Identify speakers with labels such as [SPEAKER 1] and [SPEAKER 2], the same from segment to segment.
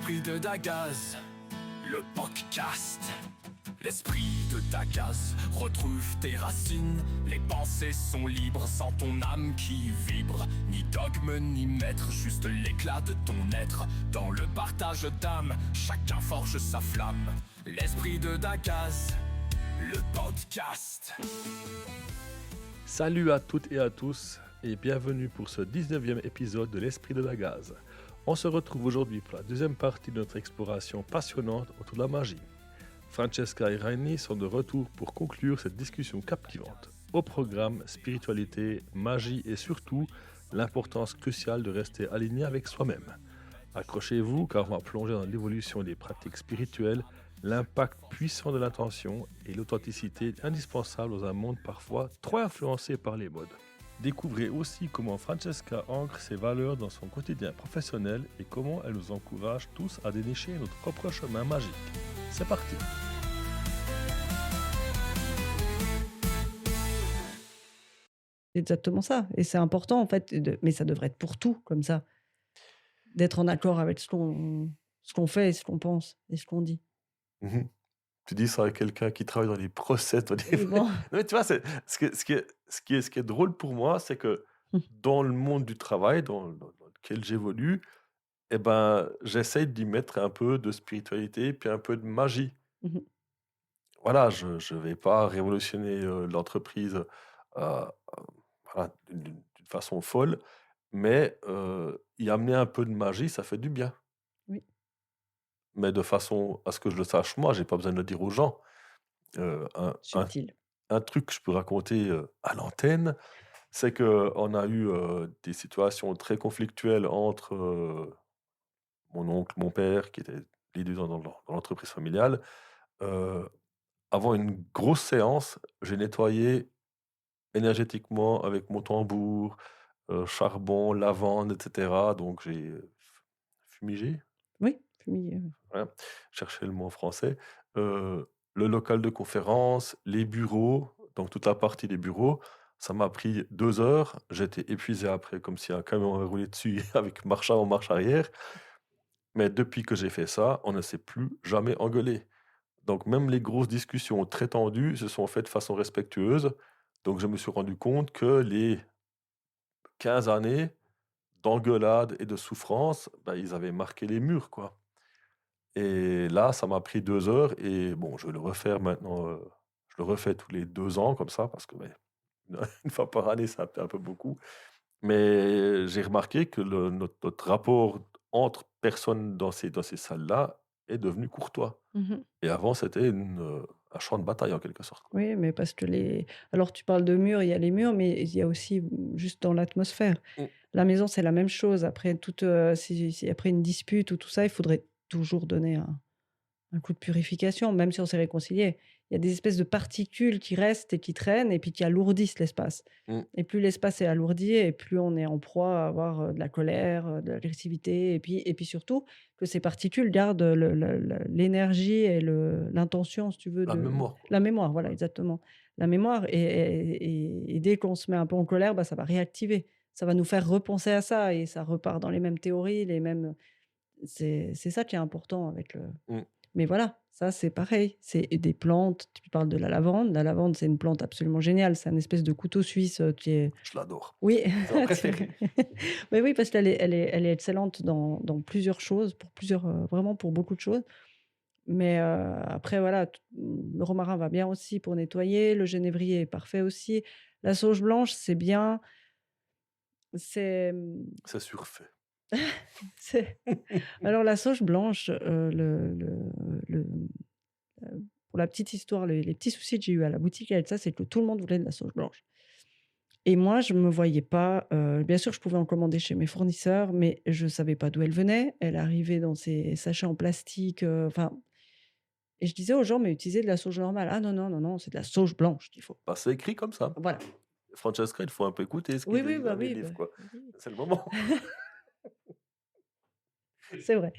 [SPEAKER 1] L'esprit de Dagaz, le podcast. L'esprit de Dagaz, retrouve tes racines. Les pensées sont libres sans ton âme qui vibre. Ni dogme ni maître, juste l'éclat de ton être. Dans le partage d'âme, chacun forge sa flamme. L'esprit de Dagaz, le podcast.
[SPEAKER 2] Salut à toutes et à tous et bienvenue pour ce 19e épisode de l'Esprit de Dagaz. On se retrouve aujourd'hui pour la deuxième partie de notre exploration passionnante autour de la magie. Francesca et Rainy sont de retour pour conclure cette discussion captivante. Au programme, spiritualité, magie et surtout l'importance cruciale de rester aligné avec soi-même. Accrochez-vous car on va plonger dans l'évolution des pratiques spirituelles, l'impact puissant de l'intention et l'authenticité indispensable dans un monde parfois trop influencé par les modes. Découvrez aussi comment Francesca ancre ses valeurs dans son quotidien professionnel et comment elle nous encourage tous à dénicher notre propre chemin magique. C'est parti!
[SPEAKER 3] C'est exactement ça. Et c'est important, en fait, mais ça devrait être pour tout, comme ça. D'être en accord avec ce qu'on fait, et ce qu'on pense, et ce qu'on dit.
[SPEAKER 2] Tu dis ça à quelqu'un qui travaille dans les process.
[SPEAKER 3] Bon.
[SPEAKER 2] Non, mais tu vois, ce qui est drôle pour moi, c'est que dans le monde du travail, dans lequel j'évolue, eh ben, j'essaye d'y mettre un peu de spiritualité puis un peu de magie.
[SPEAKER 3] Mhm.
[SPEAKER 2] Voilà, je ne vais pas révolutionner l'entreprise voilà, d'une façon folle, mais y amener un peu de magie, ça fait du bien.
[SPEAKER 3] Oui.
[SPEAKER 2] Mais de façon à ce que je le sache moi, j'ai pas besoin de le dire aux gens.
[SPEAKER 3] Subtil.
[SPEAKER 2] Un truc que je peux raconter à l'antenne, c'est qu'on a eu des situations très conflictuelles entre mon oncle, mon père, qui étaient les deux dans l'entreprise familiale. Avant une grosse séance, j'ai nettoyé énergétiquement avec mon tambour, charbon, lavande, etc. Donc j'ai fumigé.
[SPEAKER 3] Oui, fumigé.
[SPEAKER 2] Voilà, chercher le mot en français. Le local de conférence, les bureaux, donc toute la partie des bureaux, ça m'a pris 2 heures. J'étais épuisé après, comme si un camion avait roulé dessus avec marche avant, marche arrière. Mais depuis que j'ai fait ça, on ne s'est plus jamais engueulé. Donc même les grosses discussions très tendues se sont faites de façon respectueuse. Donc je me suis rendu compte que les 15 années d'engueulade et de souffrance, ils avaient marqué les murs, quoi. Et là, ça m'a pris 2 heures et bon, je vais le refaire maintenant, je le refais tous les 2 ans comme ça parce que une fois par année, ça fait un peu beaucoup. Mais j'ai remarqué que notre rapport entre personnes dans ces salles-là est devenu courtois.
[SPEAKER 3] Mhm.
[SPEAKER 2] Et avant, c'était un champ de bataille en quelque sorte.
[SPEAKER 3] Oui, mais parce que Alors, tu parles de murs, il y a les murs, mais il y a aussi juste dans l'atmosphère. La maison, c'est la même chose. Après, après une dispute ou tout ça, il faudrait toujours donner un coup de purification, même si on s'est réconcilié. Il y a des espèces de particules qui restent et qui traînent et puis qui alourdissent l'espace. Et plus l'espace est alourdi et plus on est en proie à avoir de la colère, de l'agressivité et puis surtout que ces particules gardent l'énergie et l'intention, si tu veux.
[SPEAKER 2] La mémoire, quoi.
[SPEAKER 3] La mémoire, voilà, exactement. La mémoire. Et dès qu'on se met un peu en colère, ça va réactiver. Ça va nous faire repenser à ça et ça repart dans les mêmes théories, les mêmes... C'est ça qui est important avec le... Mais voilà, ça c'est pareil. C'est des plantes. Tu parles de la lavande. La lavande, c'est une plante absolument géniale. C'est un espèce de couteau suisse qui est...
[SPEAKER 2] Je l'adore.
[SPEAKER 3] Oui.
[SPEAKER 2] C'est mon préféré.
[SPEAKER 3] Mais oui, parce qu'elle est excellente dans plusieurs choses, vraiment pour beaucoup de choses. Mais après, voilà, le romarin va bien aussi pour nettoyer. Le genévrier est parfait aussi. La sauge blanche, c'est bien.
[SPEAKER 2] C'est surfait.
[SPEAKER 3] Alors, la sauge blanche, pour la petite histoire, les petits soucis que j'ai eu à la boutique avec ça, c'est que tout le monde voulait de la sauge blanche. Et moi, je ne me voyais pas. Bien sûr, je pouvais en commander chez mes fournisseurs, mais je ne savais pas d'où elle venait. Elle arrivait dans ces sachets en plastique. Et je disais aux gens, mais utilisez de la sauge normale. Ah non, c'est de la sauge blanche qu'il faut.
[SPEAKER 2] C'est écrit comme ça.
[SPEAKER 3] Voilà.
[SPEAKER 2] Francesca, il faut un peu écouter ce qu'il dit dans les livres, quoi.
[SPEAKER 3] Oui.
[SPEAKER 2] C'est le moment.
[SPEAKER 3] C'est vrai.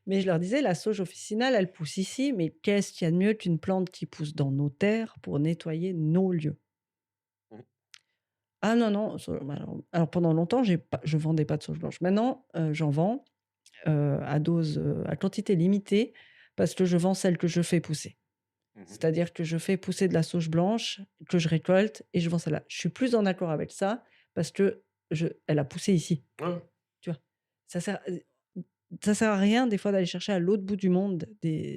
[SPEAKER 3] Mais je leur disais, la sauge officinale, elle pousse ici, mais qu'est-ce qu'il y a de mieux qu'une plante qui pousse dans nos terres pour nettoyer nos lieux? Ah non, alors pendant longtemps, je vendais pas de sauge blanche. Maintenant, j'en vends. à quantité limitée parce que je vends celle que je fais pousser.
[SPEAKER 2] Mmh.
[SPEAKER 3] C'est-à-dire que je fais pousser de la sauge blanche que je récolte et je vends celle-là. Je suis plus en accord avec ça parce que elle a poussé ici,
[SPEAKER 2] Ouais.
[SPEAKER 3] tu vois? Ça sert, ça sert à rien des fois d'aller chercher à l'autre bout du monde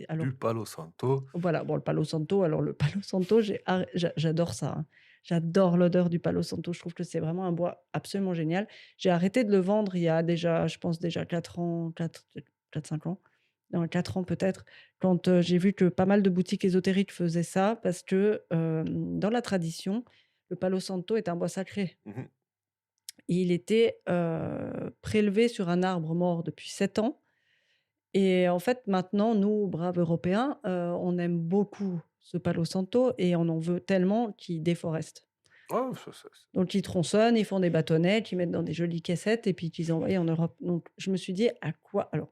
[SPEAKER 3] alors
[SPEAKER 2] Du Palo Santo.
[SPEAKER 3] voilà, bon le Palo Santo, alors le Palo Santo, j'adore ça, hein. J'adore l'odeur du Palo Santo, je trouve que c'est vraiment un bois absolument génial. J'ai arrêté de le vendre il y a déjà, je pense déjà 4 ans, 4-5 ans. Non, 4 ans peut-être, quand, j'ai vu que pas mal de boutiques ésotériques faisaient ça parce que, dans la tradition, le Palo Santo est un bois sacré.
[SPEAKER 2] Mmh.
[SPEAKER 3] Il était, prélevé sur un arbre mort depuis 7 ans et en fait, maintenant, nous, braves Européens, on aime beaucoup ce Palo Santo et on en veut tellement qu'ils déforestent.
[SPEAKER 2] Ouais, ça c'est
[SPEAKER 3] Donc ils tronçonnent, ils font des bâtonnets, qu'ils mettent dans des jolies caissettes et puis qu'ils envoient en Europe. Donc je me suis dit: «À quoi?» alors,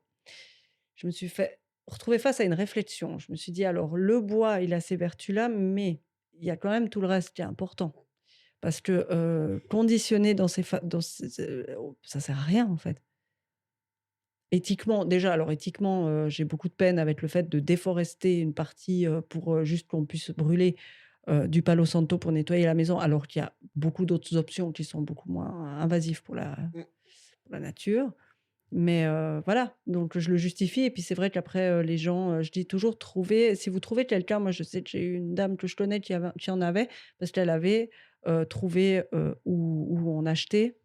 [SPEAKER 3] je me suis fait retrouver face à une réflexion. Je me suis dit: «Alors le bois, il a ces vertus-là, mais il y a quand même tout le reste qui est important». Parce que, conditionner dans ces ça sert à rien, en fait. Éthiquement, déjà, alors éthiquement, j'ai beaucoup de peine avec le fait de déforester une partie, pour, juste qu'on puisse brûler, du palo santo pour nettoyer la maison, alors qu'il y a beaucoup d'autres options qui sont beaucoup moins invasives
[SPEAKER 2] mmh.
[SPEAKER 3] pour la nature. Mais, voilà, donc je le justifie et puis c'est vrai qu'après, les gens, je dis toujours: si vous trouvez quelqu'un», moi je sais que j'ai eu une dame que je connais qui en avait, parce qu'elle avait, trouvé, où on achetait,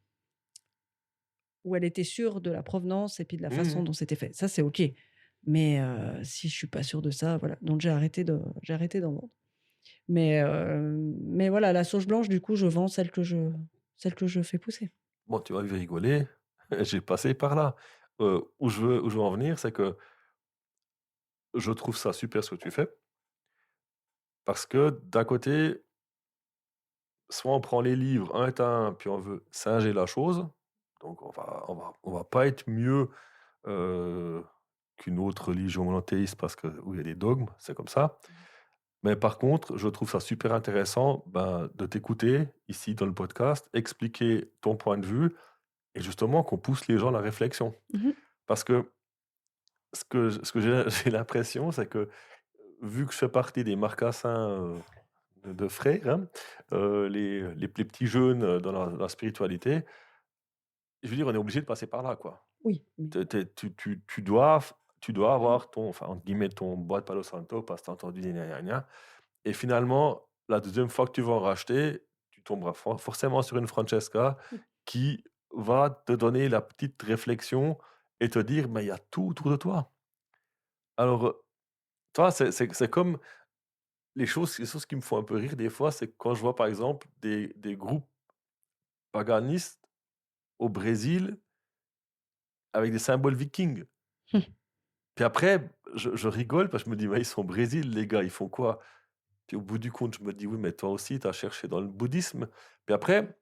[SPEAKER 3] où elle était sûre de la provenance et puis de la
[SPEAKER 2] Mmh
[SPEAKER 3] façon
[SPEAKER 2] mh.
[SPEAKER 3] dont c'était fait. Ça, c'est OK. Mais, si je suis pas sûre de ça, voilà, donc j'ai arrêté d'en vendre. Mais voilà, la sauge blanche, du coup, je vends celle que je fais pousser.
[SPEAKER 2] Bon, tu vas rigoler, j'ai passé par là. Où je veux en venir, c'est que je trouve ça super ce que tu fais, parce que d'un côté, soit on prend les livres un à un, puis on veut singer la chose, donc on va pas être mieux, heu, qu'une autre religion monothéiste parce que où il y a des dogmes, c'est comme ça. Mais par contre, je trouve ça super intéressant, ben, de t'écouter ici dans le podcast, expliquer ton point de vue et justement qu'on pousse les gens à la réflexion.
[SPEAKER 3] Mmh mh.
[SPEAKER 2] Parce que ce que j'ai j'ai l'impression, c'est que, vu que je fais partie des marcassins, de frères, hein, les petits jeunes, dans la spiritualité, je veux dire, on est obligé de passer par là, quoi.
[SPEAKER 3] Oui, oui.
[SPEAKER 2] Tu dois avoir ton, enfin, entre guillemets, «ton bois de Palo Santo» parce que tu as entendu gna gna gna et finalement, la deuxième fois que tu vas en racheter, tu tomberas forcément sur une Francesca qui va te donner la petite réflexion et te dire: «Mais il y a tout autour de toi». Alors, toi, c'est comme les choses qui me font un peu rire des fois, c'est quand je vois, par exemple, des groupes paganistes au Brésil avec des symboles vikings. Puis après, je rigole parce que je me dis: «Mais ils sont au Brésil les gars, ils font quoi?» Puis au bout du compte, je me dis: «Oui, mais toi aussi, tu as cherché dans le bouddhisme». Puis après,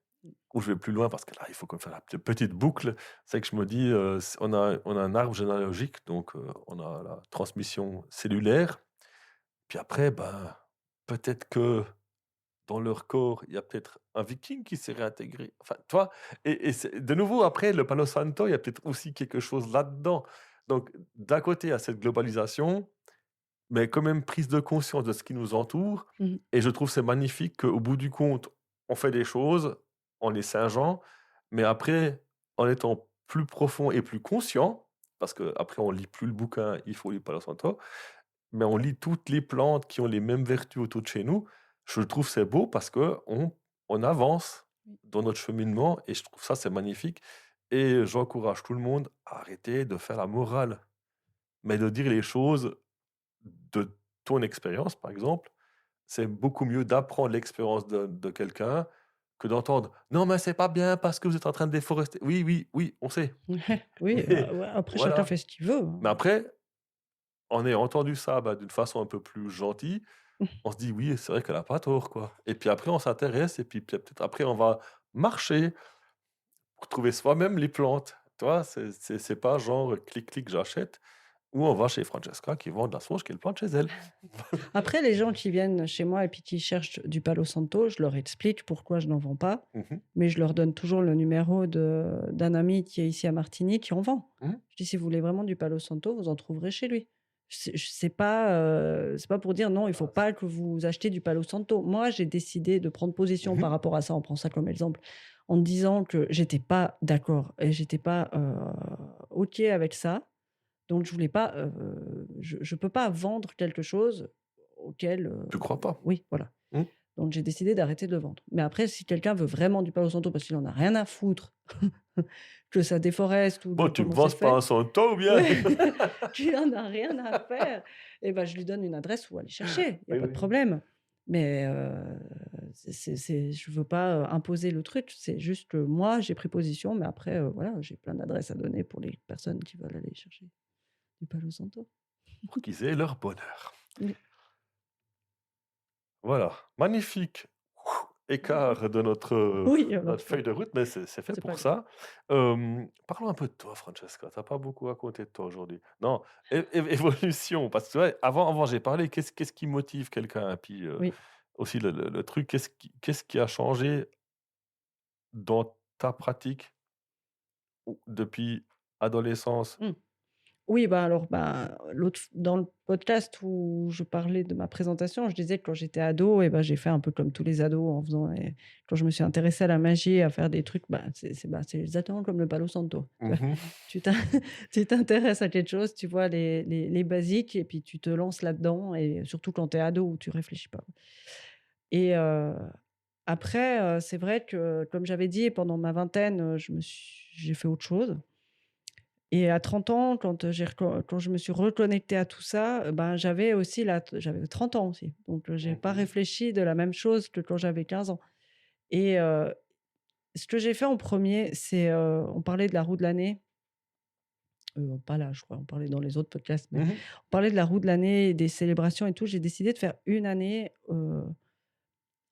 [SPEAKER 2] où je vais plus loin parce que là, il faut qu'on fasse la petite boucle, c'est que je me dis, on a un arbre généalogique, donc on a la transmission cellulaire. Puis après, ben, peut-être que dans leur corps, il y a peut-être un viking qui s'est réintégré. Enfin, tu vois? Et c'est de nouveau, après, le Palo Santo, il y a peut-être aussi quelque chose là-dedans. Donc, d'un côté, il y a cette globalisation, mais quand même prise de conscience de ce qui nous entoure.
[SPEAKER 3] Mmh.
[SPEAKER 2] Et je trouve c'est magnifique qu'au bout du compte, on fait des choses, on est singeant, mais après, en étant plus profond et plus conscient, parce que après on lit plus le bouquin, il faut lire Palo Santo, mais on lit toutes les plantes qui ont les mêmes vertus autour de chez nous. Je trouve c'est beau parce que on avance
[SPEAKER 3] Oui.
[SPEAKER 2] dans notre cheminement et je trouve ça c'est magnifique et j'encourage tout le monde à arrêter de faire la morale, mais de dire les choses de ton expérience, par exemple. C'est beaucoup mieux d'apprendre l'expérience de quelqu'un que d'entendre: «Non, mais c'est pas bien parce que vous êtes en train de déforester». Oui, oui, oui, on sait,
[SPEAKER 3] Ouais, oui,
[SPEAKER 2] mais
[SPEAKER 3] ouais, après chacun
[SPEAKER 2] voilà.
[SPEAKER 3] fait ce qu'il veut, hein.
[SPEAKER 2] Mais après, en ayant entendu ça, bah, d'une façon un peu plus gentille, on se dit: «Oui, c'est vrai qu'elle a pas tort, quoi» et puis après on s'intéresse et puis peut-être après on va marcher pour trouver soi-même les plantes. Tu vois? C'est pas genre clic clic j'achète. Ou on va chez Francesca qui vend de la sauge qu'elle plante chez elle.
[SPEAKER 3] Après, les gens qui viennent chez moi et puis qui cherchent du Palo Santo, je leur explique pourquoi je n'en vends pas,
[SPEAKER 2] Mmh.
[SPEAKER 3] mais je leur donne toujours le numéro d'un ami qui est ici à Martigny qui en vend.
[SPEAKER 2] Mmh.
[SPEAKER 3] Je dis: «Si vous voulez vraiment du Palo Santo, vous en trouverez chez lui». C'est pas pour dire: «Non, il faut pas que vous achetiez du Palo Santo». Moi, j'ai décidé de prendre position
[SPEAKER 2] Mmh.
[SPEAKER 3] par rapport à ça, on prend ça comme exemple, en disant que j'étais pas d'accord et j'étais pas, OK avec ça. Donc je voulais pas, je peux pas vendre quelque chose auquel,
[SPEAKER 2] Tu crois pas?
[SPEAKER 3] oui, voilà.
[SPEAKER 2] Mmh.
[SPEAKER 3] Donc j'ai décidé d'arrêter de le vendre. Mais après, si quelqu'un veut vraiment du Palo Santo parce qu'il en a rien à foutre que ça déforeste ou de
[SPEAKER 2] Bon, tu me
[SPEAKER 3] comment
[SPEAKER 2] vends
[SPEAKER 3] c'est
[SPEAKER 2] pas un
[SPEAKER 3] fait,
[SPEAKER 2] Santo ou bien?
[SPEAKER 3] ouais, qu'il en a rien à faire, et ben je lui donne une adresse où aller chercher, il y a
[SPEAKER 2] Oui,
[SPEAKER 3] pas de
[SPEAKER 2] oui.
[SPEAKER 3] problème. Mais je veux pas, imposer le truc, c'est juste que moi, j'ai pris position, mais après, voilà, j'ai plein d'adresses à donner pour les personnes qui veulent aller chercher du Palo Santo.
[SPEAKER 2] Pour qu'ils aient leur bonheur.
[SPEAKER 3] Oui.
[SPEAKER 2] Voilà, magnifique écart de
[SPEAKER 3] Oui,
[SPEAKER 2] notre
[SPEAKER 3] bon,
[SPEAKER 2] feuille de route, mais c'est fait
[SPEAKER 3] c'est pas
[SPEAKER 2] pour
[SPEAKER 3] grave.
[SPEAKER 2] ça. Parlons un peu de toi, Francesca. Tu as pas beaucoup raconté de toi aujourd'hui. Non, évolution, parce que tu vois, avant j'ai parlé, qu'est-ce qui motive quelqu'un? Et puis,
[SPEAKER 3] Oui.
[SPEAKER 2] aussi le truc, qu'est-ce qui a changé dans ta pratique ou depuis adolescence?
[SPEAKER 3] Mmh. Oui, bah, alors, bah, dans le podcast où je parlais de ma présentation, je disais que quand j'étais ado et ben j'ai fait un peu comme tous les ados en faisant quand je me suis intéressée à la magie, à faire des trucs, c'est exactement comme le Palo Santo.
[SPEAKER 2] Mmh.
[SPEAKER 3] Tu t'in tu t'intéresses à quelque chose, tu vois les basiques et puis tu te lances là-dedans, et surtout quand tu es ado où tu réfléchis pas. Et après, c'est vrai que comme j'avais dit pendant ma vingtaine, j'ai fait autre chose. Et à 30 ans, quand je me suis reconnectée à tout ça, ben, j'avais 30 ans aussi, donc j'ai pas
[SPEAKER 2] Mmh.
[SPEAKER 3] réfléchi de la même chose que quand j'avais 15 ans. Et ce que j'ai fait en premier, c'est, on parlait de la roue de l'année, pas là, je crois, on parlait dans les autres podcasts, mais
[SPEAKER 2] Mmh.
[SPEAKER 3] on parlait de la roue de l'année et des célébrations et tout. J'ai décidé de faire une année,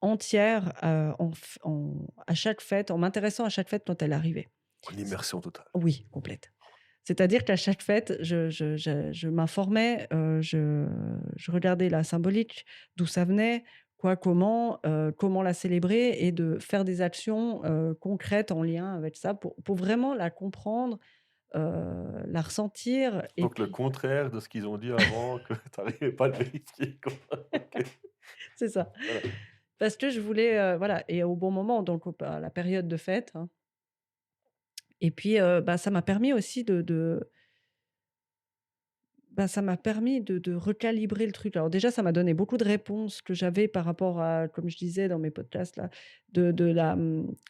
[SPEAKER 3] entière, à chaque fête, en m'intéressant à chaque fête quand elle arrivait.
[SPEAKER 2] En immersion totale.
[SPEAKER 3] Oui, complète. C'est-à-dire qu'à chaque fête, je m'informais, je regardais la symbolique, d'où ça venait, quoi, comment la célébrer, et de faire des actions, concrètes en lien avec ça pour vraiment la comprendre, la ressentir, et
[SPEAKER 2] Donc le
[SPEAKER 3] puis
[SPEAKER 2] contraire de ce qu'ils ont dit avant que tu n'arrivais pas à le vérifier, quoi. OK,
[SPEAKER 3] c'est ça.
[SPEAKER 2] voilà.
[SPEAKER 3] Parce que je voulais, voilà, et au bon moment, donc à la période de fête, hein, et puis, bah, ça m'a permis aussi ça m'a permis de recalibrer le truc. Alors déjà, ça m'a donné beaucoup de réponses que j'avais par rapport à, comme je disais dans mes podcasts là,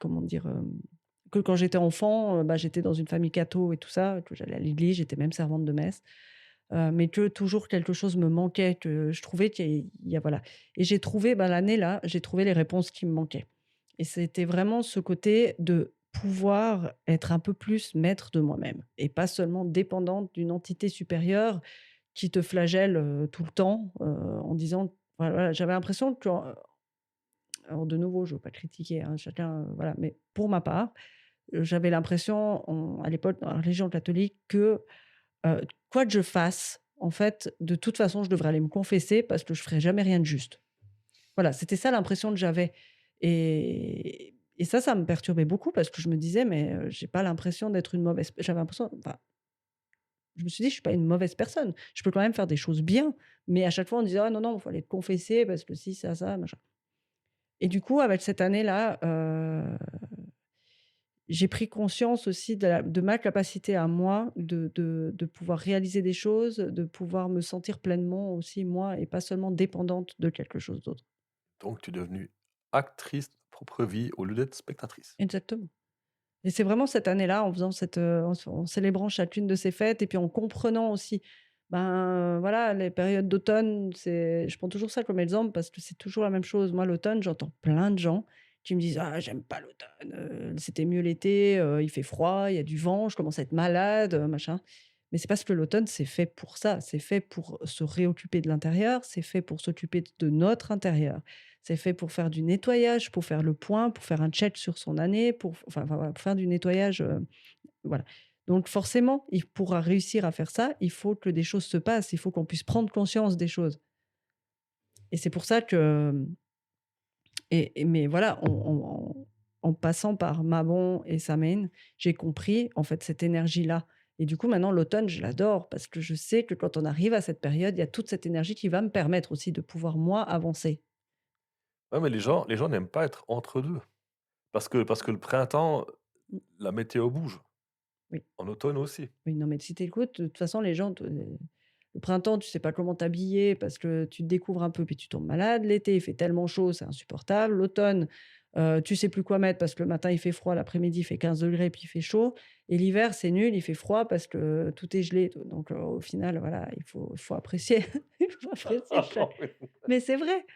[SPEAKER 3] comment dire? Que quand j'étais enfant, bah, j'étais dans une famille catho et tout ça, que j'allais à l'église, j'étais même servante de messe, mais que toujours quelque chose me manquait, que je trouvais qu'il y a voilà, et j'ai trouvé, bah, l'année là, j'ai trouvé les réponses qui me manquaient, et c'était vraiment ce côté de pouvoir être un peu plus maître de moi-même et pas seulement dépendante d'une entité supérieure qui te flagelle, tout le temps, en disant voilà, j'avais l'impression que, alors de nouveau, je ne veux pas critiquer, hein, chacun, voilà, mais pour ma part, j'avais l'impression à l'époque dans la religion catholique que, quoi que je fasse, en fait, de toute façon, je devrais aller me confesser parce que je ferais jamais rien de juste. Voilà, c'était ça l'impression que j'avais, et ça me perturbait beaucoup parce que je me disais: «Mais, j'ai pas l'impression d'être une mauvaise», j'avais l'impression, enfin, je me suis dit: «Je suis pas une mauvaise personne. Je peux quand même faire des choses bien», mais à chaque fois on disait: «Ah non, non, il faut aller te confesser parce que si, ça, machin», et du coup, avec cette année-là, j'ai pris conscience aussi de ma capacité à moi de pouvoir réaliser des choses, de pouvoir me sentir pleinement aussi moi et pas seulement dépendante de quelque chose d'autre.
[SPEAKER 2] Donc tu es devenue actrice de ta propre vie au lieu d'être spectatrice.
[SPEAKER 3] Exactement. Et c'est vraiment cette année-là, en faisant en célébrant chacune de ces fêtes et puis en comprenant aussi, ben, voilà, les périodes d'automne, je prends toujours ça comme exemple parce que c'est toujours la même chose. Moi, l'automne, j'entends plein de gens qui me disent: «Ah, j'aime pas l'automne, c'était mieux l'été, il fait froid, il y a du vent, je commence à être malade, machin». Mais c'est parce que l'automne, c'est fait pour ça, c'est fait pour se réoccuper de l'intérieur, c'est fait pour s'occuper de notre intérieur. C'est fait pour faire du nettoyage, pour faire le point, pour faire un check sur son année, pour enfin voilà, pour faire du nettoyage, voilà. Donc forcément, il pourra réussir à faire ça, il faut que des choses se passent, il faut qu'on puisse prendre conscience des choses. Et c'est pour ça que, mais voilà, en passant par Mabon et Samhain, j'ai compris en fait cette énergie-là. Et du coup, maintenant, l'automne, je l'adore parce que je sais que quand on arrive à cette période, il y a toute cette énergie qui va me permettre aussi de pouvoir, moi, avancer.
[SPEAKER 2] Ouais, mais les gens n'aiment pas être entre 2. Parce que le printemps,
[SPEAKER 3] Mm.
[SPEAKER 2] la météo bouge.
[SPEAKER 3] Oui.
[SPEAKER 2] En automne aussi.
[SPEAKER 3] Oui, non, mais si tu écoutes, de toute façon, les gens, le printemps, tu sais pas comment t'habiller parce que tu te découvres un peu puis tu tombes malade. L'été, il fait tellement chaud, c'est insupportable. L'automne, tu sais plus quoi mettre parce que le matin, il fait froid, l'après-midi, il fait 15 degrés puis il fait chaud. Et l'hiver, c'est nul, il fait froid parce que tout est gelé. Donc, au final, voilà, il faut apprécier. Il faut apprécier Mais c'est vrai.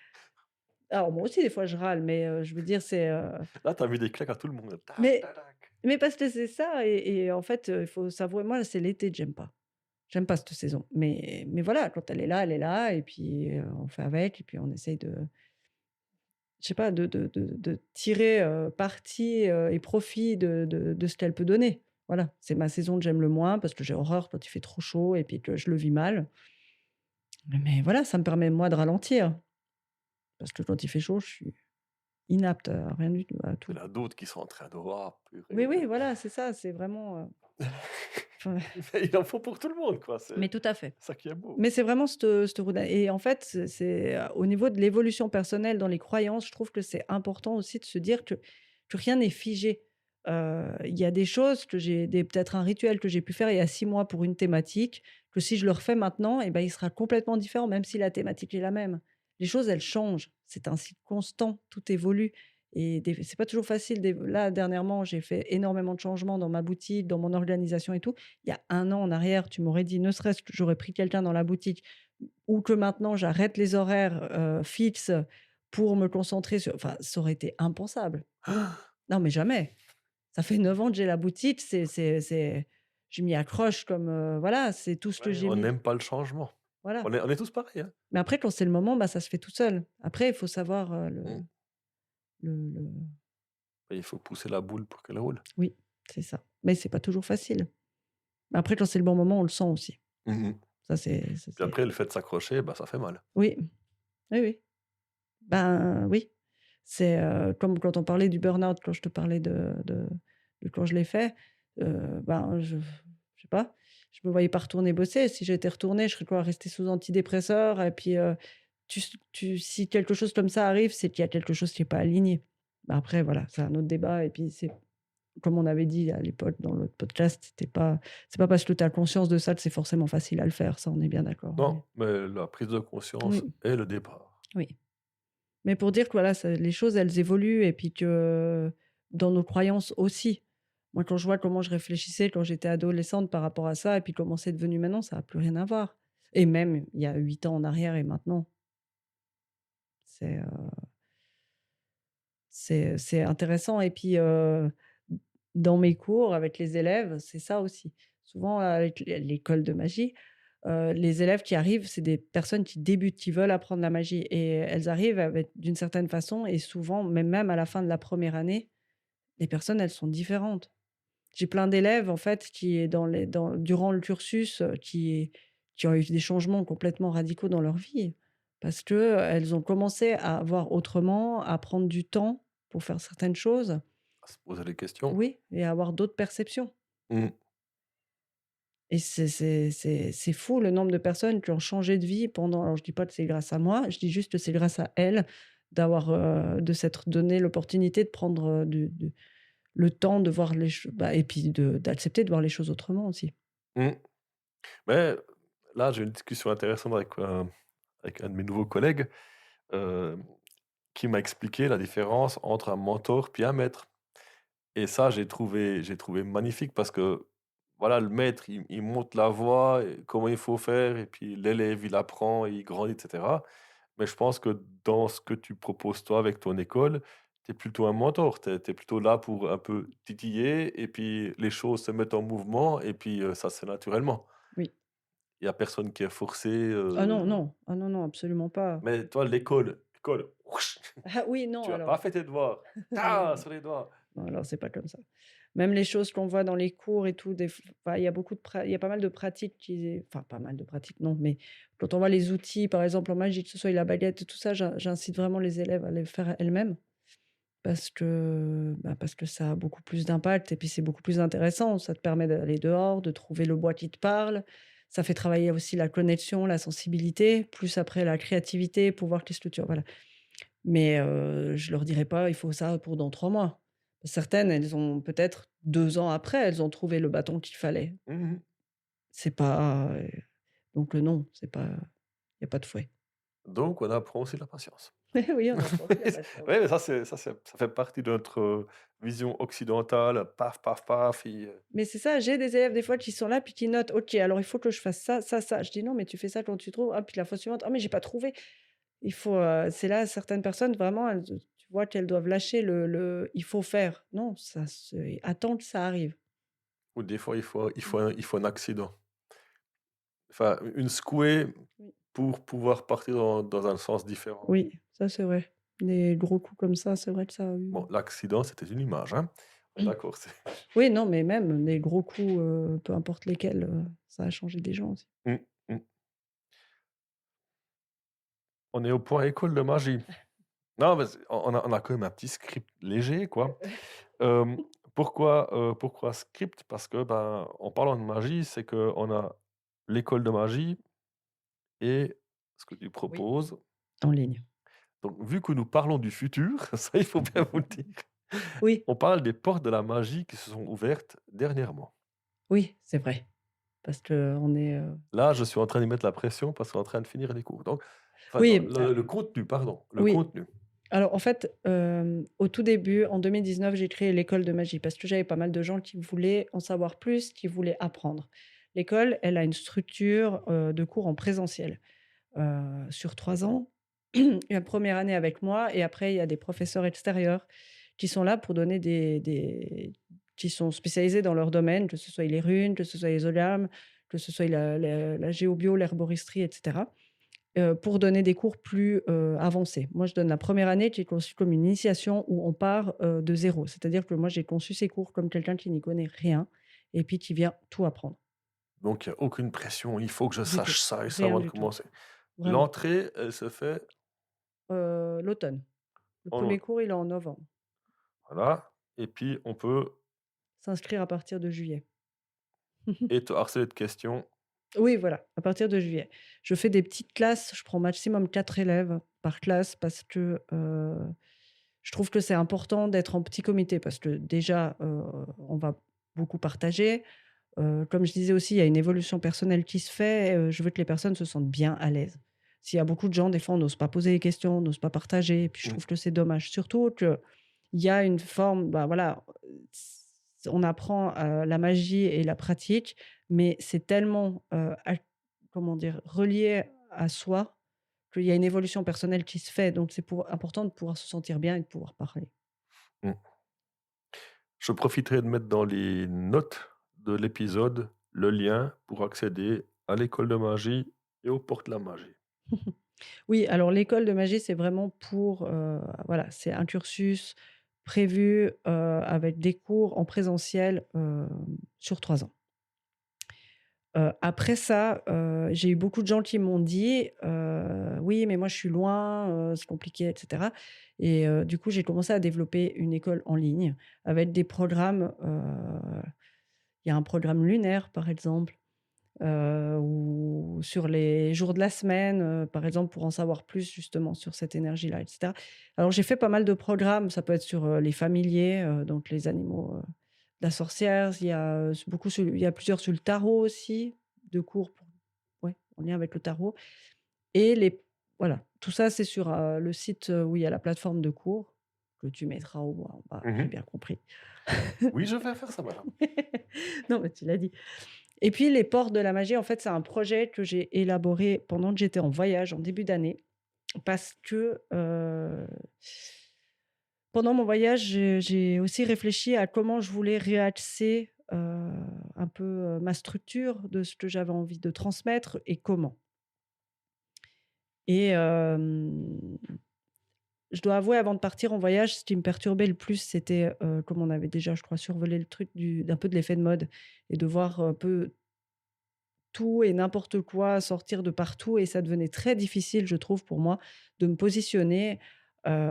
[SPEAKER 3] Alors, moi aussi, des fois, je râle, mais je veux dire, c'est.
[SPEAKER 2] Là, tu as mis des claques à tout le monde. Tac,
[SPEAKER 3] Mais,
[SPEAKER 2] tac, tac.
[SPEAKER 3] mais parce que c'est ça. Et en fait, il faut s'avouer, moi, c'est l'été que j'aime pas. J'aime pas cette saison, mais voilà, quand elle est là et puis, on fait avec et puis on essaye de je sais pas, de tirer, parti, et profit de ce qu'elle peut donner. Voilà, c'est ma saison que j'aime le moins parce que j'ai horreur quand il fait trop chaud et puis que je le vis mal. Mais voilà, ça me permet moi de ralentir parce que quand il fait chaud, je suis inapte à rien du tout, à
[SPEAKER 2] Il
[SPEAKER 3] tout.
[SPEAKER 2] y en a d'autres qui sont en train de: «Oh
[SPEAKER 3] Oui,
[SPEAKER 2] purée».
[SPEAKER 3] oui, voilà, c'est ça, c'est vraiment, enfin
[SPEAKER 2] Mais il en faut pour tout le monde, quoi,
[SPEAKER 3] mais
[SPEAKER 2] c'est
[SPEAKER 3] tout à fait.
[SPEAKER 2] ça qui est beau.
[SPEAKER 3] Mais c'est vraiment cette roue et en fait, au niveau de l'évolution personnelle dans les croyances, je trouve que c'est important aussi de se dire que rien n'est figé. Il y a des choses que j'ai des peut-être un rituel que j'ai pu faire il y a 6 mois pour une thématique, que si je le refais maintenant et ben, il sera complètement différent, même si la thématique est la même. Les choses, elles changent. C'est un cycle constant, tout évolue et c'est pas toujours facile là, dernièrement, j'ai fait énormément de changements dans ma boutique, dans mon organisation et tout. Il y a 1 an en arrière, tu m'aurais dit, ne serait-ce que j'aurais pris quelqu'un dans la boutique ou que maintenant j'arrête les horaires, fixes pour me concentrer sur enfin, ça aurait été impensable. Non, mais jamais. Ça fait 9 ans que j'ai la boutique, je m'y accroche comme, voilà, c'est tout ce que
[SPEAKER 2] Ouais,
[SPEAKER 3] j'ai
[SPEAKER 2] on
[SPEAKER 3] mis
[SPEAKER 2] n'aime pas le changement.
[SPEAKER 3] voilà.
[SPEAKER 2] On est tous pareils, hein.
[SPEAKER 3] Mais après quand c'est le moment, bah, ça se fait tout seul. Après il faut savoir,
[SPEAKER 2] Mmh.
[SPEAKER 3] le
[SPEAKER 2] Il faut pousser la boule pour qu'elle roule.
[SPEAKER 3] oui, c'est ça. Mais c'est pas toujours facile. Mais après quand c'est le bon moment, on le sent aussi.
[SPEAKER 2] Mmh.
[SPEAKER 3] Ça
[SPEAKER 2] Puis
[SPEAKER 3] c'est
[SPEAKER 2] après, le fait de s'accrocher, bah, ça fait mal.
[SPEAKER 3] oui, oui, oui. Ben, oui. C'est, comme quand on parlait du burn-out, quand je te parlais de quand je l'ai fait, ben, je sais pas, je me voyais pas retourner bosser. Si j'étais retournée, je serais quoi? Restée sous antidépresseurs et puis, si quelque chose comme ça arrive, c'est qu'il y a quelque chose qui est pas aligné. Ben, après voilà, c'est un autre débat et puis c'est comme on avait dit à l'époque dans l'autre podcast, c'est pas parce que tu as conscience de ça que c'est forcément facile à le faire, ça on est bien d'accord,
[SPEAKER 2] Non, mais la prise de conscience
[SPEAKER 3] oui,
[SPEAKER 2] est le départ.
[SPEAKER 3] oui. Mais pour dire que voilà, les choses, elles évoluent et puis que dans nos croyances aussi. Moi, quand je vois comment je réfléchissais quand j'étais adolescente par rapport à ça et puis comment c'est devenu maintenant, ça n'a plus rien à voir. Et même il y a 8 ans en arrière et maintenant. C'est, c'est intéressant et puis, dans mes cours avec les élèves, c'est ça aussi. Souvent avec l'école de magie, les élèves qui arrivent, c'est des personnes qui débutent, qui veulent apprendre la magie et elles arrivent avec d'une certaine façon et souvent, même à la fin de la première année, les personnes, elles sont différentes. J'ai plein d'élèves en fait qui durant le cursus, qui ont eu des changements complètement radicaux dans leur vie. Parce qu'elles ont commencé à voir autrement, à prendre du temps pour faire certaines choses.
[SPEAKER 2] À se poser des questions.
[SPEAKER 3] Oui, et à avoir d'autres perceptions.
[SPEAKER 2] Mmh.
[SPEAKER 3] Et c'est fou le nombre de personnes qui ont changé de vie pendant alors je dis pas que c'est grâce à moi, je dis juste que c'est grâce à elles de s'être donné l'opportunité de prendre, le temps de voir les choses et puis d'accepter de voir les choses autrement aussi.
[SPEAKER 2] Mmh. Mais là, j'ai eu une discussion intéressante avec un de mes nouveaux collègues, heu, qui m'a expliqué la différence entre un mentor puis un maître. Et ça, j'ai trouvé magnifique parce que, voilà, le maître, il montre la voie et comment il faut faire et puis l'élève, il apprend, il grandit et cetera. Mais je pense que dans ce que tu proposes toi avec ton école, tu es plutôt un mentor. Tu es plutôt là pour un peu titiller et puis les choses se mettent en mouvement et puis, ça se fait naturellement.
[SPEAKER 3] Oui.
[SPEAKER 2] Il y a personne qui est forcé,
[SPEAKER 3] Ah non, non. Ah non, non, absolument pas.
[SPEAKER 2] mais toi, l'école,
[SPEAKER 3] Ah oui,
[SPEAKER 2] tu
[SPEAKER 3] non
[SPEAKER 2] as pas
[SPEAKER 3] alors
[SPEAKER 2] fait tes devoirs,
[SPEAKER 3] ah non,
[SPEAKER 2] ta
[SPEAKER 3] non.
[SPEAKER 2] sur les doigts.
[SPEAKER 3] Non, alors c'est pas comme ça. Même les choses qu'on voit dans les cours et tout, il y a il y a pas mal de pratiques enfin, pas mal de pratiques, non, mais quand on voit les outils, par exemple, en magie, que ce soit la baguette et tout ça, j'incite vraiment les élèves à les faire elles-mêmes parce que ça a beaucoup plus d'impact et puis c'est beaucoup plus intéressant. Ça te permet d'aller dehors, de trouver le bois qui te parle. Ça fait travailler aussi la connexion, la sensibilité, plus après la créativité pour voir les structures, voilà. Mais je leur dirai pas: «Il faut ça pour dans 3 mois». Certaines, elles ont peut-être 2 ans après, elles ont trouvé le bâton qu'il fallait.
[SPEAKER 2] Mmh.
[SPEAKER 3] C'est pas, donc non, c'est pas il y a pas de fouet.
[SPEAKER 2] Donc on apprend aussi la patience.
[SPEAKER 3] Oui, on apprend aussi la patience.
[SPEAKER 2] Oui, mais ça fait partie de notre, vision occidentale, paf, paf, paf et
[SPEAKER 3] Mais c'est ça, j'ai des élèves des fois qui sont là, puis qui notent: «OK, alors il faut que je fasse ça, ça, ça». Je dis: «Non, mais tu fais ça quand tu trouves». Ah, puis la fois suivante: «Ah, mais j'ai pas trouvé». Il faut, c'est là certaines personnes vraiment elles, tu vois qu'elles doivent lâcher le «il faut faire». Non, ça se attends que ça arrive.
[SPEAKER 2] ou des fois il faut un accident. Enfin, une secouée
[SPEAKER 3] Oui.
[SPEAKER 2] pour pouvoir partir dans un sens différent.
[SPEAKER 3] Oui, ça c'est vrai. Des gros coups comme ça, c'est vrai que ça a eu
[SPEAKER 2] Bon, l'accident, c'était une image, hein. D'accord, c'est
[SPEAKER 3] oui, non, mais même des gros coups, peu importe lesquels, ça a changé des gens aussi.
[SPEAKER 2] mmh, mmh. On est au point école de magie. Non, mais on a quand même un petit script léger, quoi. Hem, pourquoi script? Parce que, ben, en parlant de magie, c'est qu'on a l'école de magie et ce que tu
[SPEAKER 3] Oui.
[SPEAKER 2] proposes.
[SPEAKER 3] En ligne.
[SPEAKER 2] Donc vu que nous parlons du futur, ça, il faut bien vous le dire,
[SPEAKER 3] Oui,
[SPEAKER 2] on parle des portes de la magie qui se sont ouvertes dernièrement.
[SPEAKER 3] oui, c'est vrai. Parce qu'on est,
[SPEAKER 2] Là, je suis en train d'y mettre la pression parce qu'on est en train de finir les cours. Donc enfin non,
[SPEAKER 3] oui,
[SPEAKER 2] le contenu, pardon, le
[SPEAKER 3] oui.
[SPEAKER 2] contenu.
[SPEAKER 3] Alors en fait, au tout début, en 2019, j'ai créé l'école de magie parce que j'avais pas mal de gens qui voulaient en savoir plus, qui voulaient apprendre. L'école, elle a une structure, de cours en présentiel, sur 3 ans. La première année avec moi et après il y a des professeurs extérieurs qui sont là pour donner des qui sont spécialisés dans leur domaine, que ce soit les runes, que ce soit les hologrames, que ce soit la géobio, l'herboristerie et cetera, pour donner des cours plus, avancés. Moi, je donne la première année qui est conçue comme une initiation où on part, de zéro. C'est-à-dire que moi, j'ai conçu ces cours comme quelqu'un qui n'y connaît rien et puis qui vient tout apprendre.
[SPEAKER 2] Donc il y a aucune pression, il faut que je
[SPEAKER 3] Du tout,
[SPEAKER 2] sache ça et ça
[SPEAKER 3] rien
[SPEAKER 2] avant de
[SPEAKER 3] du tout,
[SPEAKER 2] commencer.
[SPEAKER 3] vraiment.
[SPEAKER 2] L'entrée, elle se fait
[SPEAKER 3] L'automne. Le
[SPEAKER 2] en
[SPEAKER 3] premier
[SPEAKER 2] automne,
[SPEAKER 3] cours, il est en novembre.
[SPEAKER 2] voilà et puis on peut
[SPEAKER 3] S'inscrire à partir de juillet.
[SPEAKER 2] et te harceler de questions.
[SPEAKER 3] Oui, voilà, à partir de juillet. Je fais des petites classes, je prends maximum 4 élèves par classe parce que, je trouve que c'est important d'être en petit comité parce que déjà, on va beaucoup partager. Comme je disais aussi, il y a une évolution personnelle qui se fait, je veux que les personnes se sentent bien à l'aise. S'il y a beaucoup de gens, des fois, on n'ose pas poser les questions, on n'ose pas partager et puis je
[SPEAKER 2] Mmh,
[SPEAKER 3] trouve que c'est dommage. Surtout qu'il y a une forme, bah, voilà, on apprend, la magie et la pratique, mais c'est tellement, comment dire? Relié à soi, qu'il y a une évolution personnelle qui se fait, donc c'est important de pouvoir se sentir bien et de pouvoir parler.
[SPEAKER 2] mmh. Je profiterai de mettre dans les notes de l'épisode le lien pour accéder à l'école de magie et aux portes de la magie.
[SPEAKER 3] Oui, alors l'école de magie, c'est vraiment pour, voilà, c'est un cursus prévu, avec des cours en présentiel, sur 3 ans. Après ça, j'ai eu beaucoup de gens qui m'ont dit, «Oui, mais moi je suis loin, c'est compliqué» et cetera et du coup, j'ai commencé à développer une école en ligne avec des programmes, il y a un programme lunaire, par exemple, ou sur les jours de la semaine, par exemple, pour en savoir plus justement sur cette énergie-là et cetera. Alors j'ai fait pas mal de programmes, ça peut être sur, les familiers, donc les animaux, de la sorcière, il y a, il y a plusieurs sur le tarot aussi, de cours pour ouais, en lien avec le tarot et les voilà, tout ça c'est sur, le site, où il y a la plateforme de cours que tu mettras au en bas, j'ai
[SPEAKER 2] Mmh.
[SPEAKER 3] bien compris.
[SPEAKER 2] Oui, je vais faire ça, madame.
[SPEAKER 3] Non, mais tu l'as dit. Et puis les portes de la magie, en fait, c'est un projet que j'ai élaboré pendant que j'étais en voyage en début d'année parce que, pendant mon voyage, j'ai aussi réfléchi à comment je voulais réaxer, un peu, ma structure de ce que j'avais envie de transmettre et comment. Et je dois avouer, avant de partir en voyage, ce qui me perturbait le plus, c'était, comme on avait déjà, je crois, survolé le truc d'un peu de l'effet de mode et de voir un peu tout et n'importe quoi sortir de partout et ça devenait très difficile, je trouve, pour moi, de me positionner,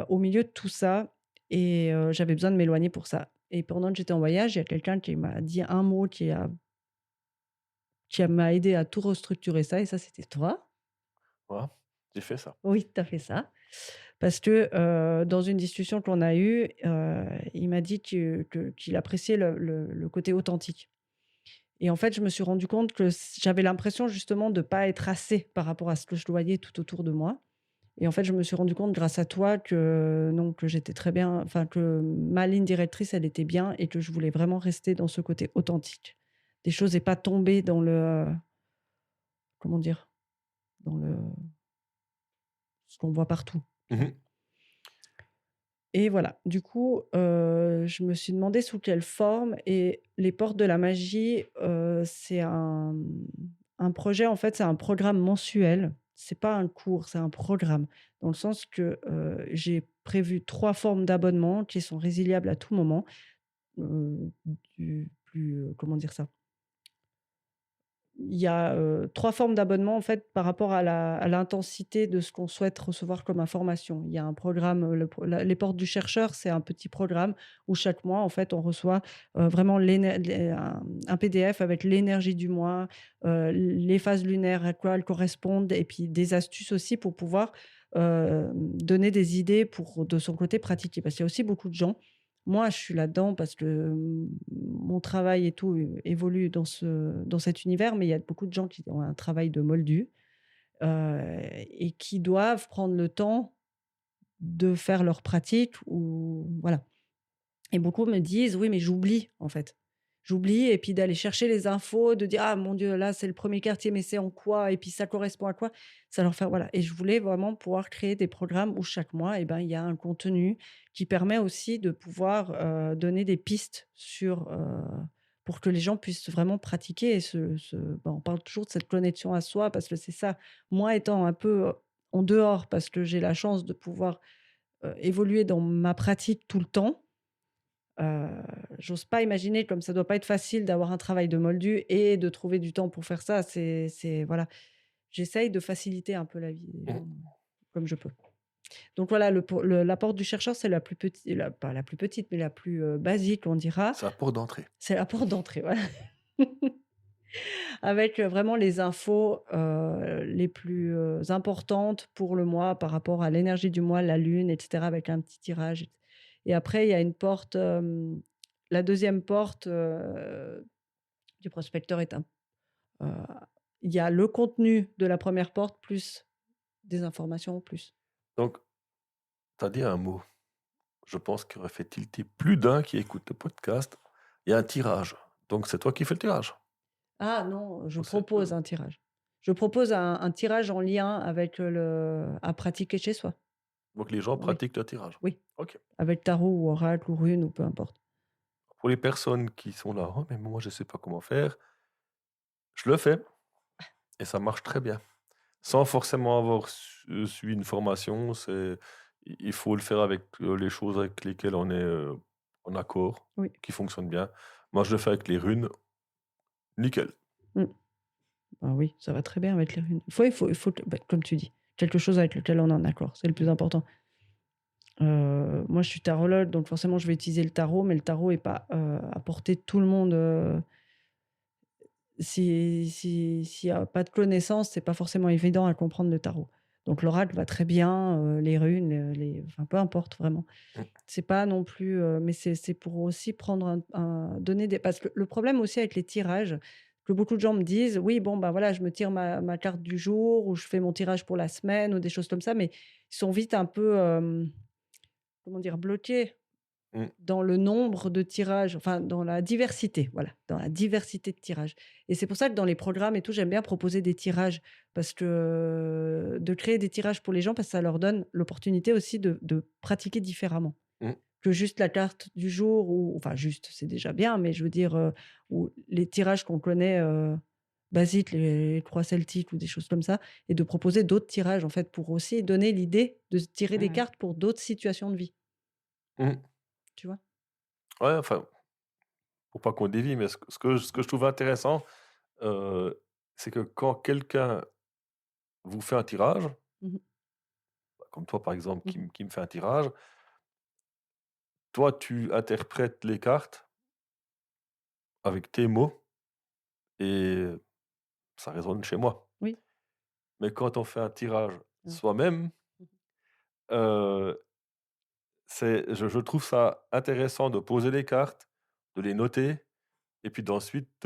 [SPEAKER 3] au milieu de tout ça et j'avais besoin de m'éloigner pour ça et pendant que j'étais en voyage, il y a quelqu'un qui m'a dit un mot qui m'a aidé à tout restructurer ça et ça, c'était toi.
[SPEAKER 2] Voilà, j'ai fait ça.
[SPEAKER 3] Oui, tu as fait ça. Parce que, dans une discussion qu'on a eue, il m'a dit qu'il appréciait le côté authentique et en fait, je me suis rendu compte que j'avais l'impression justement de pas être assez par rapport à ce que je voyais tout autour de moi et en fait, je me suis rendu compte grâce à toi que non, que j'étais très bien enfin que ma ligne directrice, elle était bien et que je voulais vraiment rester dans ce côté authentique des choses et pas tomber dans comment dire? Dans ce qu'on voit partout.
[SPEAKER 2] Mmh.
[SPEAKER 3] Et voilà, du coup, je me suis demandé sous quelle forme et les portes de la magie, c'est un projet, en fait, c'est un programme mensuel. C'est pas un cours, c'est un programme. Dans le sens que, j'ai prévu 3 formes d'abonnement qui sont résiliables à tout moment, du plus, comment dire ça? Il y a, 3 formes d'abonnement, en fait, par rapport à l'intensité de ce qu'on souhaite recevoir comme information. Il y a un programme, les portes du chercheur, c'est un petit programme où chaque mois, en fait, on reçoit, vraiment un PDF avec l'énergie du mois, les phases lunaires, à quoi elles correspondent et puis des astuces aussi pour pouvoir, donner des idées pour, de son côté, pratiquer. Parce qu'il y a aussi beaucoup de gens moi, je suis là-dedans parce que, mon travail et tout, évolue dans cet univers, mais il y a beaucoup de gens qui ont un travail de moldu, et qui doivent prendre le temps de faire leur pratique ou voilà. Et beaucoup me disent: «Oui, mais j'oublie, en fait. J'oublie» et puis d'aller chercher les infos, de dire: «Ah mon Dieu, là, c'est le premier quartier, mais c'est en quoi? Et puis ça correspond à quoi?» Ça leur fait voilà et je voulais vraiment pouvoir créer des programmes où chaque mois et ben, il y a un contenu qui permet aussi de pouvoir, donner des pistes pour que les gens puissent vraiment pratiquer et on parle toujours de cette connexion à soi parce que c'est ça. Moi étant un peu, en dehors parce que j'ai la chance de pouvoir, évoluer dans ma pratique tout le temps. Heu, J'ose pas imaginer comme ça doit pas être facile d'avoir un travail de moldu et de trouver du temps pour faire ça. C'est voilà. J'essaye de faciliter un peu la vie des
[SPEAKER 2] Mmh.
[SPEAKER 3] gens, comme je peux. Donc voilà, la porte du chercheur, c'est la plus petite, pas la plus petite, mais la plus, basique, on dira.
[SPEAKER 2] C'est la porte d'entrée.
[SPEAKER 3] C'est la porte d'entrée, voilà. Avec, vraiment les infos, les plus, importantes pour le mois par rapport à l'énergie du mois, la lune et cetera avec un petit tirage et après il y a une porte, la deuxième porte, du prospecteur est heu, il y a le contenu de la première porte plus des informations en plus.
[SPEAKER 2] Donc, tu as dit un mot, je pense qu'il aurait fait tilter plus d'un qui écoute le podcast. Il y a un tirage. Donc c'est toi qui fais le tirage?
[SPEAKER 3] Ah non, je
[SPEAKER 2] Ou c'est
[SPEAKER 3] propose un tirage. Je propose un tirage en lien avec, le à pratiquer chez soi.
[SPEAKER 2] donc les gens
[SPEAKER 3] Oui,
[SPEAKER 2] pratiquent le tirage?
[SPEAKER 3] oui,
[SPEAKER 2] OK.
[SPEAKER 3] avec tarot ou oracle ou rune ou peu importe.
[SPEAKER 2] Pour les personnes qui sont là: «Oh mais moi je sais pas comment faire», je le fais et ça marche très bien. Sans forcément avoir suivi une formation, il faut le faire avec, les choses avec lesquelles on est, en accord,
[SPEAKER 3] Oui.
[SPEAKER 2] qui fonctionnent bien. Moi, je le fais avec les runes, nickel.
[SPEAKER 3] Mmh. Bah, oui, ça va très bien avec les runes. Il faut que bah, comme tu dis, quelque chose avec lequel on est en accord, c'est le plus important. Moi, je suis tarologue, donc forcément, je vais utiliser le tarot, mais le tarot est pas, à portée de tout le monde, s'il y a pas de connaissances, c'est pas forcément évident à comprendre le tarot. Donc l'oracle va très bien, les runes, enfin, peu importe vraiment.
[SPEAKER 2] Mmh.
[SPEAKER 3] C'est pas non plus, mais c'est pour aussi prendre donner des parce que le problème aussi avec les tirages, que beaucoup de gens me disent: «Oui, bon, bah, voilà, je me tire ma carte du jour ou je fais mon tirage pour la semaine» ou des choses comme ça, mais ils sont vite un peu, comment dire? Bloqués
[SPEAKER 2] Mmh.
[SPEAKER 3] dans le nombre de tirages, enfin dans la diversité, voilà, dans la diversité de tirages et c'est pour ça que dans les programmes et tout, j'aime bien proposer des tirages parce que de créer des tirages pour les gens, parce que ça leur donne l'opportunité aussi de pratiquer différemment
[SPEAKER 2] Mmh.
[SPEAKER 3] que juste la carte du jour ou enfin juste, c'est déjà bien, mais je veux dire, ou les tirages qu'on connaît, basiques, les croix celtiques ou des choses comme ça, et de proposer d'autres tirages, en fait, pour aussi donner l'idée de se tirer des
[SPEAKER 2] Mmh.
[SPEAKER 3] cartes pour d'autres situations de vie,
[SPEAKER 2] Mmh.
[SPEAKER 3] tu vois?
[SPEAKER 2] Ouais, enfin, pour pas qu'on dévie, mais ce que je trouve intéressant, heu, c'est que quand quelqu'un vous fait un tirage,
[SPEAKER 3] Mmh.
[SPEAKER 2] comme toi par exemple qui
[SPEAKER 3] Mmh.
[SPEAKER 2] me fait un tirage, toi tu interprètes les cartes avec tes mots et ça résonne chez moi.
[SPEAKER 3] Oui.
[SPEAKER 2] Mais quand on fait un tirage
[SPEAKER 3] Ouais.
[SPEAKER 2] soi-même,
[SPEAKER 3] Mmh.
[SPEAKER 2] heu, je trouve ça intéressant de poser les cartes, de les noter et puis d'ensuite,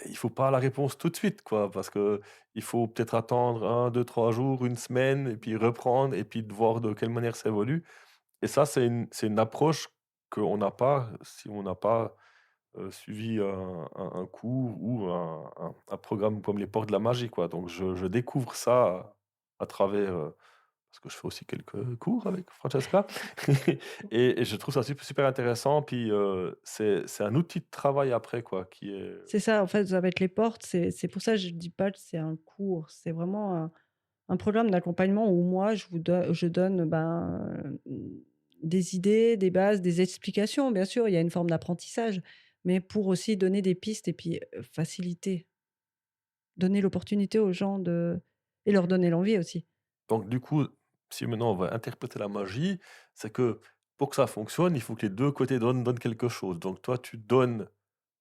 [SPEAKER 2] il faut pas la réponse tout de suite quoi, parce que il faut peut-être attendre 1, 2, 3 jours, une semaine et puis reprendre et puis de voir de quelle manière ça évolue et ça c'est une approche qu'on n'a pas si on n'a pas, suivi un cours ou un programme comme les Portes de la Magie quoi. Donc je découvre ça à travers, parce que je fais aussi quelques cours avec Francesca et je trouve ça super intéressant puis, c'est un outil de travail après quoi qui est
[SPEAKER 3] C'est ça, en fait, avec les portes, c'est pour ça que je dis pas que c'est un cours, c'est vraiment un programme d'accompagnement où moi je donne, ben, des idées, des bases, des explications. Bien sûr, il y a une forme d'apprentissage, mais pour aussi donner des pistes et puis, faciliter, donner l'opportunité aux gens de et leur donner l'envie aussi.
[SPEAKER 2] donc du coup, si maintenant on va interpréter la magie, c'est que pour que ça fonctionne, il faut que les 2 côtés donnent quelque chose. Donc toi, tu donnes,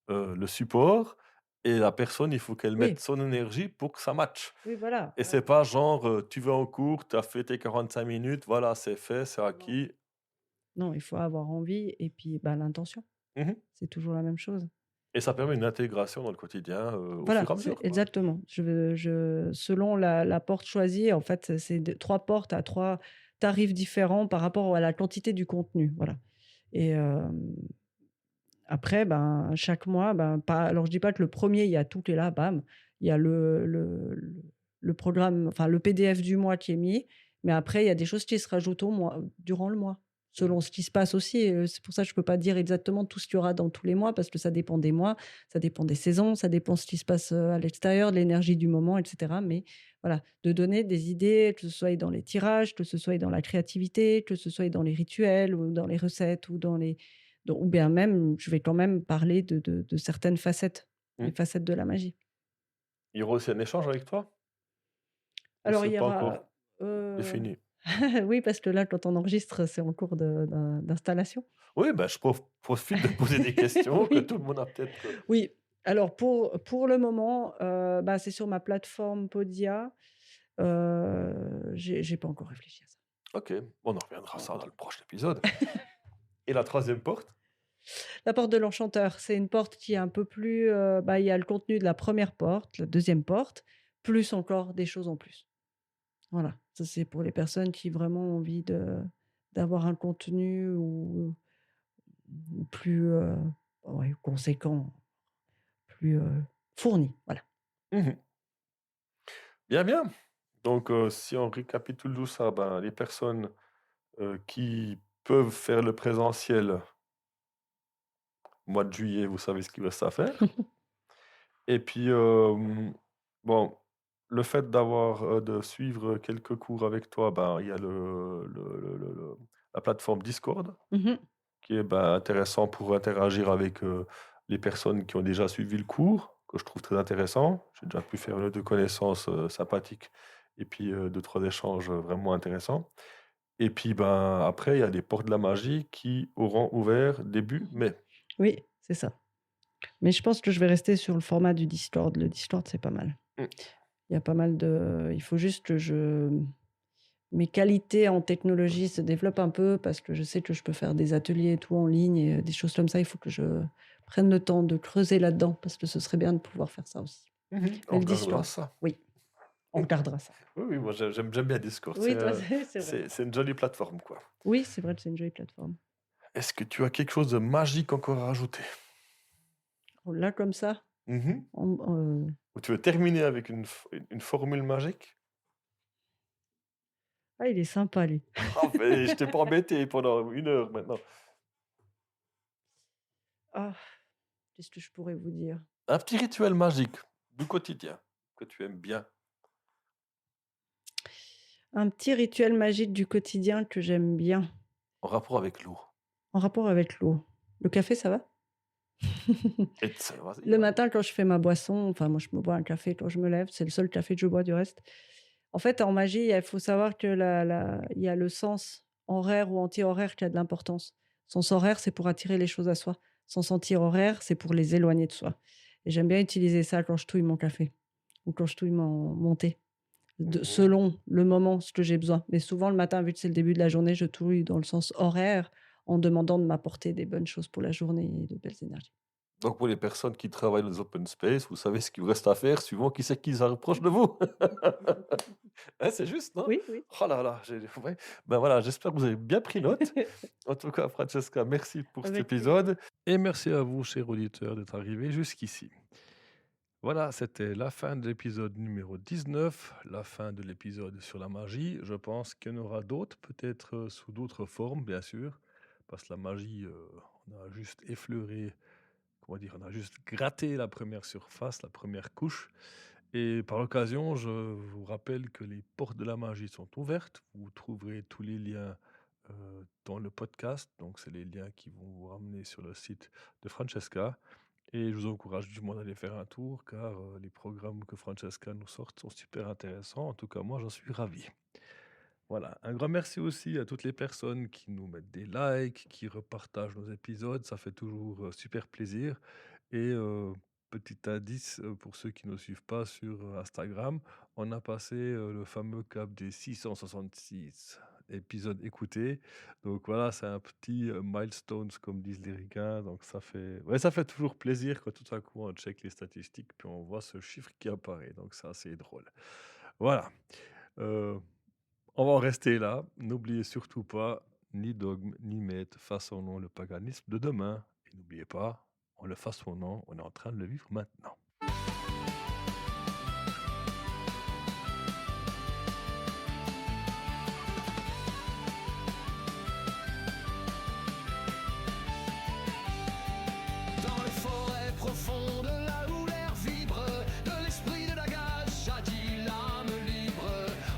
[SPEAKER 2] le support et la personne, il faut qu'elle mette
[SPEAKER 3] Oui,
[SPEAKER 2] son énergie pour que ça matche
[SPEAKER 3] oui, voilà.
[SPEAKER 2] et c'est pas genre, tu vas en cours, tu as fait tes 45 minutes, voilà, c'est fait, c'est
[SPEAKER 3] Non.
[SPEAKER 2] acquis.
[SPEAKER 3] Non, il faut avoir envie et puis, bah, l'intention,
[SPEAKER 2] Mmh
[SPEAKER 3] c'est toujours la même chose.
[SPEAKER 2] et ça permet une intégration dans le quotidien, au
[SPEAKER 3] Voilà,
[SPEAKER 2] fur et à
[SPEAKER 3] c'est
[SPEAKER 2] mesure, quoi.
[SPEAKER 3] exactement. Selon la porte choisie, en fait, c'est de 3 portes à 3 tarifs différents par rapport à la quantité du contenu, voilà. Et après, ben, chaque mois, ben, pas alors je dis pas que le premier il y a tout qui est là, bam. Il y a le programme, enfin le PDF du mois qui est mis, mais après il y a des choses qui se rajoutent au mois durant le mois,
[SPEAKER 2] Mmh.
[SPEAKER 3] selon ce qui se passe aussi, c'est pour ça que je peux pas dire exactement tout ce qu'il y aura dans tous les mois parce que ça dépend des mois, ça dépend des saisons, ça dépend ce qui se passe, à l'extérieur, de l'énergie du moment et cetera, mais voilà, de donner des idées, que ce soit dans les tirages, que ce soit dans la créativité, que ce soit dans les rituels ou dans les recettes ou dans les don ou bien même, je vais quand même parler de certaines facettes, les
[SPEAKER 2] Mmh.
[SPEAKER 3] facettes de la magie.
[SPEAKER 2] Il y aura aussi un échange avec toi? Ou
[SPEAKER 3] Alors
[SPEAKER 2] c'est
[SPEAKER 3] il y
[SPEAKER 2] pas encore
[SPEAKER 3] aura, heu,
[SPEAKER 2] défini?
[SPEAKER 3] oui, parce que là, quand on enregistre, c'est en cours d'installation.
[SPEAKER 2] Oui, bah, je profite de poser des questions que
[SPEAKER 3] Oui,
[SPEAKER 2] tout le monde a peut-être,
[SPEAKER 3] oui. Alors pour le moment, bah, c'est sur ma plateforme Podia. J'ai pas encore réfléchi à ça.
[SPEAKER 2] OK, on en reviendra ça dans
[SPEAKER 3] Voilà.
[SPEAKER 2] le prochain épisode et la troisième porte?
[SPEAKER 3] La porte de l'enchanteur, c'est une porte qui est un peu plus, bah, il y a le contenu de la première porte, la deuxième porte, plus encore des choses en plus. Voilà, ça c'est pour les personnes qui vraiment ont envie d'avoir un contenu ou plus, ouais, conséquent, plus, fourni, voilà.
[SPEAKER 2] Mmh. Bien, bien. Donc, si on récapitule tout ça, ben, les personnes, qui peuvent faire le présentiel, mois de juillet, vous savez ce qu'il reste à faire. Et puis, bon, le fait d'avoir, de suivre quelques cours avec toi, ben, il y a la plateforme Discord
[SPEAKER 3] Mmh.
[SPEAKER 2] qui est, ben, intéressant pour interagir avec, les personnes qui ont déjà suivi le cours, que je trouve très intéressant. J'ai déjà pu faire 1 ou 2 connaissances, sympathiques et puis, 2-3 échanges, vraiment intéressants. Et puis, ben, après, il y a les portes de la magie qui auront ouvert début mai.
[SPEAKER 3] Oui, c'est ça. Mais je pense que je vais rester sur le format du Discord. Le Discord, c'est pas mal.
[SPEAKER 2] Mmh.
[SPEAKER 3] Il y a pas mal de il faut juste que mes qualités en technologie se développent un peu parce que je sais que je peux faire des ateliers et tout en ligne et des choses comme ça. Il faut que je prenne le temps de creuser là-dedans parce que ce serait bien de pouvoir faire ça aussi.
[SPEAKER 2] Mmh.
[SPEAKER 3] Mais
[SPEAKER 2] On
[SPEAKER 3] le
[SPEAKER 2] regardera
[SPEAKER 3] Discord,
[SPEAKER 2] ça.
[SPEAKER 3] oui, on regardera ça.
[SPEAKER 2] Oui, oui, moi j'aime bien Discord.
[SPEAKER 3] Oui, toi, c'est vrai.
[SPEAKER 2] C'est une jolie plateforme, quoi.
[SPEAKER 3] Oui, c'est vrai que c'est une jolie plateforme.
[SPEAKER 2] Est-ce que tu as quelque chose de magique encore à rajouter?
[SPEAKER 3] Oh, là, comme ça,
[SPEAKER 2] Mmh.
[SPEAKER 3] en
[SPEAKER 2] Ou tu veux terminer avec une formule magique?
[SPEAKER 3] ah, il est sympa lui.
[SPEAKER 2] Ah beh, je t'ai pas embêté pendant 1 heure maintenant.
[SPEAKER 3] Ah, qu'est-ce que je pourrais vous dire?
[SPEAKER 2] Un petit rituel magique. du quotidien que tu aimes bien.
[SPEAKER 3] Un petit rituel magique du quotidien que j'aime bien,
[SPEAKER 2] En rapport avec l'eau.
[SPEAKER 3] en rapport avec l'eau. Le café, ça va?
[SPEAKER 2] Et ça, vas-y,
[SPEAKER 3] Le
[SPEAKER 2] vas-y.
[SPEAKER 3] matin, quand je fais ma boisson, enfin, moi, je me bois un café quand je me lève. C'est le seul café que je bois, du reste. En fait, en magie, il faut savoir que il y a le sens horaire ou anti-horaire qui a de l'importance. Sens horaire, c'est pour attirer les choses à soi. Sens anti-horaire, c'est pour les éloigner de soi. Et j'aime bien utiliser ça quand je touille mon café ou quand je touille mon thé,
[SPEAKER 2] Mhm.
[SPEAKER 3] selon le moment, ce que j'ai besoin. Mais souvent, le matin, vu que c'est le début de la journée, je touille dans le sens horaire en demandant de m'apporter des bonnes choses pour la journée et de belles énergies.
[SPEAKER 2] Donc pour les personnes qui travaillent dans les open space, vous savez ce qu'il vous reste à faire suivant qui c'est qui s'approche de vous. Hein, c'est juste, non?
[SPEAKER 3] Oui, oui.
[SPEAKER 2] Oh là là, ouais. Ben voilà, j'espère que vous avez bien pris note. En tout cas, Francesca, merci pour cet
[SPEAKER 3] Avec plaisir.
[SPEAKER 2] épisode. Et merci à vous, chers auditeurs, d'être arrivés jusqu'ici. Voilà, c'était la fin de l'épisode numéro 19, la fin de l'épisode sur la magie. Je pense qu'il y en aura d'autres, peut-être sous d'autres formes, bien sûr, parce que la magie, on a juste effleuré, comment dire, on a juste gratté la première surface, la première couche. Et par l'occasion, je vous rappelle que les portes de la magie sont ouvertes. Vous trouverez tous les liens dans le podcast. Donc, c'est les liens qui vont vous ramener sur le site de Francesca. Et je vous encourage du moins d'aller faire un tour, car les programmes que Francesca nous sort sont super intéressants. En tout cas, moi, j'en suis ravi. Voilà, un grand merci aussi à toutes les personnes qui nous mettent des likes, qui repartagent nos épisodes. Ça fait toujours super plaisir. Et petit indice pour ceux qui ne nous suivent pas sur Instagram, on a passé le fameux cap des 666 épisodes écoutés. Donc voilà, c'est un petit milestone, comme disent les ricains. Donc ça fait toujours plaisir quand tout à coup on check les statistiques puis on voit ce chiffre qui apparaît. Donc c'est assez drôle. Voilà. Euh, on va en rester là. N'oubliez surtout pas, ni dogme, ni maître façonnons le paganisme de demain. Et n'oubliez pas, on le façonnant, on est en train de le vivre maintenant.
[SPEAKER 1] Dans les forêts profondes, là où l'air vibre, de l'esprit de Dagas, jadis l'âme libre.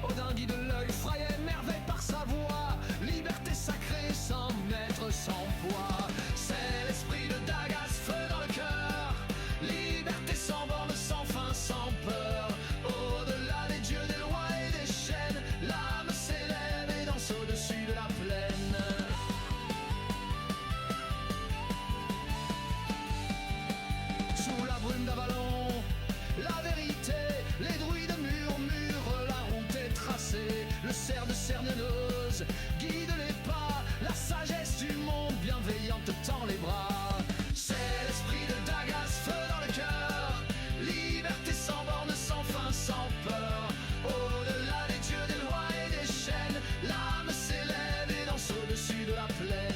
[SPEAKER 1] Odin guide l'œil, frayé, merveille par sa voix. Liberté sacrée, sans maître, sans poids. C'est l'esprit de Dagas, feu dans le cœur. Liberté sans borne, sans fin, sans peur. Au-delà des dieux, des lois et des chaînes, l'âme s'élève et danse au-dessus de la plaine. Sous la brume d'Avalon, la vérité, les druides murmurent, la route est tracée, le cerf de Cernunnos guide les pas, la sagesse du monde bienveillante tend les bras. C'est l'esprit de Dagas, feu dans le cœur, liberté sans borne, sans fin, sans peur. Au-delà des dieux, des lois et des chaînes, l'âme s'élève et danse au-dessus de la plaine.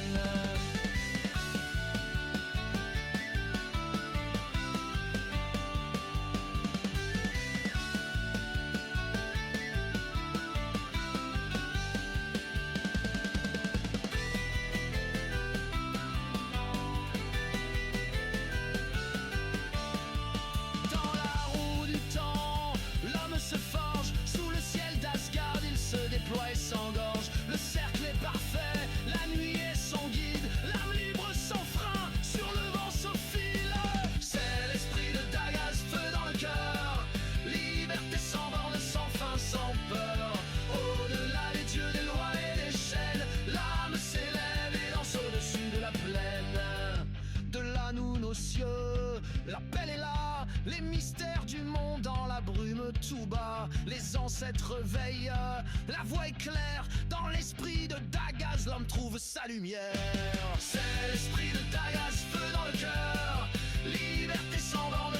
[SPEAKER 1] Dans la roue du temps, l'homme se forge. Sous le ciel d'Asgard, il se déploie et s'engorge. Le cercle est parfait, la nuit est son guide. L'âme libre sans frein, sur le vent sans fil. C'est l'esprit de Dagas, feu dans le cœur. Liberté sans borne, sans fin, sans peur. Au-delà des dieux, des lois et des chaînes, l'âme s'élève et danse au-dessus de la plaine. De là nous nos cieux, l'appel est là, les mystères du monde dans la brume tout bas, les ancêtres veillent, la voie est claire, dans l'esprit de Dagas l'homme trouve sa lumière. C'est l'esprit de Dagas, feu dans le cœur, liberté sans borne,